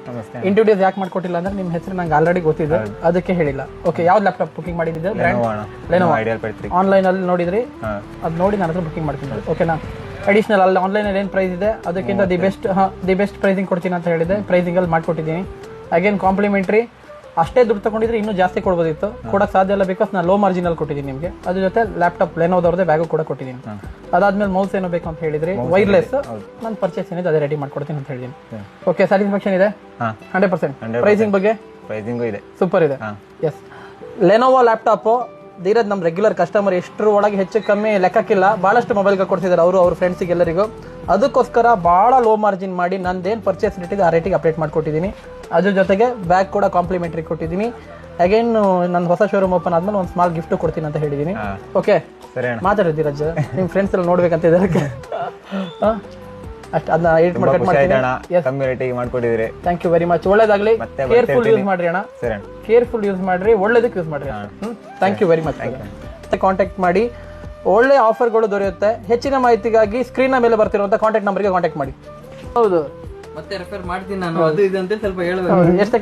ನಮಸ್ತೆ. ಇಂಟ್ರೊಡ್ಯೂಸ್ ಯಾಕೆ ಮಾಡ್ಕೊಟ್ಟಿಲ್ಲ ಅಂದ್ರೆ ನಿಮ್ಮ ಹೆಸರು ನಂಗೆ ಆಲ್ರೆಡಿ ಗೊತ್ತಿದೆ, ಅದಕ್ಕೆ ಹೇಳಿಲ್ಲ. ಓಕೆ, ಯಾವ್ದು ಲ್ಯಾಪ್ಟಾಪ್ ಬುಕಿಂಗ್ ಮಾಡಿದ್ದೆ? ಲೆನೋವೋ. ಆನ್ಲೈನ್ ಅಲ್ಲಿ ನೋಡಿದ್ರಿ, ಅದು ನೋಡಿ ನನ್ನ ಹತ್ರ ಬುಕಿಂಗ್ ಮಾಡ್ತೀನಿ. ಓಕೆನಾ? ಅಡಿಷನಲ್ ಅಲ್ಲಿ ಆನ್ಲೈನ್ ಅಲ್ಲಿ ಏನು ಪ್ರೈಸ್ ಇದೆ ಅದಕ್ಕಿಂತ ದಿ ಬೆಸ್ಟ್ ಪ್ರೈಸಿಂಗ್ ಕೊಡ್ತೀನಿ ಅಂತ ಹೇಳಿದೆ. ಪ್ರೈಸಿಂಗ್ ಅಲ್ಲಿ ಮಾಡ್ಕೊಟ್ಟಿದ್ದೀನಿ. Again complimentary. ಅಷ್ಟೇ ದುಡ್ಡು ತಗೊಂಡಿದ್ರೆ ಇನ್ನೂ ಜಾಸ್ತಿ ಕೊಡ್ಬೋದಿತ್ತು, ಕೊಡಕ್ಕೆ ಸಾಧ್ಯ ಇಲ್ಲ. ಬಿಕಾಸ್ ನಾನು ಲೋ ಮಾರ್ಜಿನ್ ಅಲ್ಲಿ ಕೊಟ್ಟಿದ್ದೀನಿ ನಿಮಗೆ. ಅದ್ರ ಜೊತೆ ಲ್ಯಾಪ್ಟಾಪ್ ಲೆನೋದವ್ರದ್ದೇ ಬ್ಯಾಗು ಕೂಡ ಕೊಟ್ಟಿದ್ದೀನಿ. ಅದಾದ್ಮೇಲೆ ಮೌಸ್ ಏನೋ ಬೇಕು ಅಂತ ಹೇಳಿದ್ರಿ, ವೈರ್ಲೆಸ್ ನಾನು ಪರ್ಚೇಸ್ ಏನಿದೆ ಅದೇ ರೆಡಿ ಮಾಡ್ಕೊಡ್ತೀನಿ ಅಂತ ಹೇಳಿದ್ದೀನಿ. ಓಕೆ, ಸ್ಯಾಟಿಸ್ಫ್ಯಾಕ್ಷನ್ ಇದೆ 100%. ಪ್ರೈಸಿಂಗ್ ಬಗ್ಗೆ ಇದೆ, ಸೂಪರ್ ಇದೆ. ಎಸ್, ಲೆನೋವೋ ಲ್ಯಾಪ್ಟಾಪ್ ಧೀರಜ್ ನಮ್ಮ ರೆಗ್ಯುಲರ್ ಕಸ್ಟಮರ್, ಎಷ್ಟರ ಒಳಗೆ ಹೆಚ್ಚು ಕಮ್ಮಿ ಲೆಕ್ಕಕ್ಕಿಲ್ಲ. ಭಾಳಷ್ಟು ಮೊಬೈಲ್ಗೆ ಕೊಡ್ತಿದ್ದಾರೆ ಅವರು, ಅವ್ರ ಫ್ರೆಂಡ್ಸಿಗೆ ಎಲ್ಲರಿಗೂ. ಅದಕ್ಕೋಸ್ಕರ ಭಾಳ ಲೋ ಮಾರ್ಜಿನ್ ಮಾಡಿ ನಂದೇನು ಪರ್ಚೇಸ್ ರೇಟ್ ಇದೆ ಆ ರೇಟಿಗೆ ಅಪ್ಡೇಟ್ ಮಾಡ್ಕೊಟ್ಟಿದ್ದೀನಿ. ಅದ್ರ ಜೊತೆಗೆ ಬ್ಯಾಗ್ ಕೂಡ ಕಾಂಪ್ಲಿಮೆಂಟ್ರಿ ಕೊಟ್ಟಿದ್ದೀನಿ. ಅಗೇನ್ ನನ್ನ ಹೊಸ ಶೋರೂಮ್ ಓಪನ್ ಆದ್ಮೇಲೆ ಒಂದು ಸ್ಮಾಲ್ ಗಿಫ್ಟ್ ಕೊಡ್ತೀನಿ ಅಂತ ಹೇಳಿದ್ದೀನಿ. ಓಕೆ, ಮಾತಾಡಿ ಧೀರಜ್, ನಿಮ್ಮ ಫ್ರೆಂಡ್ಸ್ ಎಲ್ಲ ನೋಡ್ಬೇಕಂತ ಇದ್ದಾರೆ. ಅಷ್ಟು ಅದನ್ನ ಎಡಿಟ್ ಮಾಡ್ಕೊಟ್ಟಿದ್ದೀರಿ. Thank you very much. ಒಳ್ಳೇದಾಗ್ಲಿ. ಕೇರ್ಫುಲ್ ಯೂಸ್ ಮಾಡ್ರಿ ಅಣ್ಣ, ಕೇರ್ಫುಲ್ ಯೂಸ್ ಮಾಡ್ರಿ, ಒಳ್ಳೇದಕ್ಕೆ ಯೂಸ್ ಮಾಡ್ರಿ. Thank you very much. Contact ಮಾಡಿ, ಒಳ್ಳೆ ಆಫರ್ಗಳು ದೊರೆಯುತ್ತೆ. ಹೆಚ್ಚಿನ ಮಾಹಿತಿಗಾಗಿ ಸ್ಕ್ರೀನ್ ಮೇಲೆ ಬರ್ತಿರುವಂತ ಕಾಂಟ್ಯಾಕ್ಟ್ ನಂಬರ್ಗೆ ಕಾಂಟ್ಯಾಕ್ಟ್ ಮಾಡಿ. ಹೌದು, ಮತ್ತೆ ರೆಫರ್ ಮಾಡ್ತೀನಿ ನಾನು. ಅದು ಇದು ಅಂತ ಸ್ವಲ್ಪ ಹೇಳಬೇಕು. ಎಷ್ಟು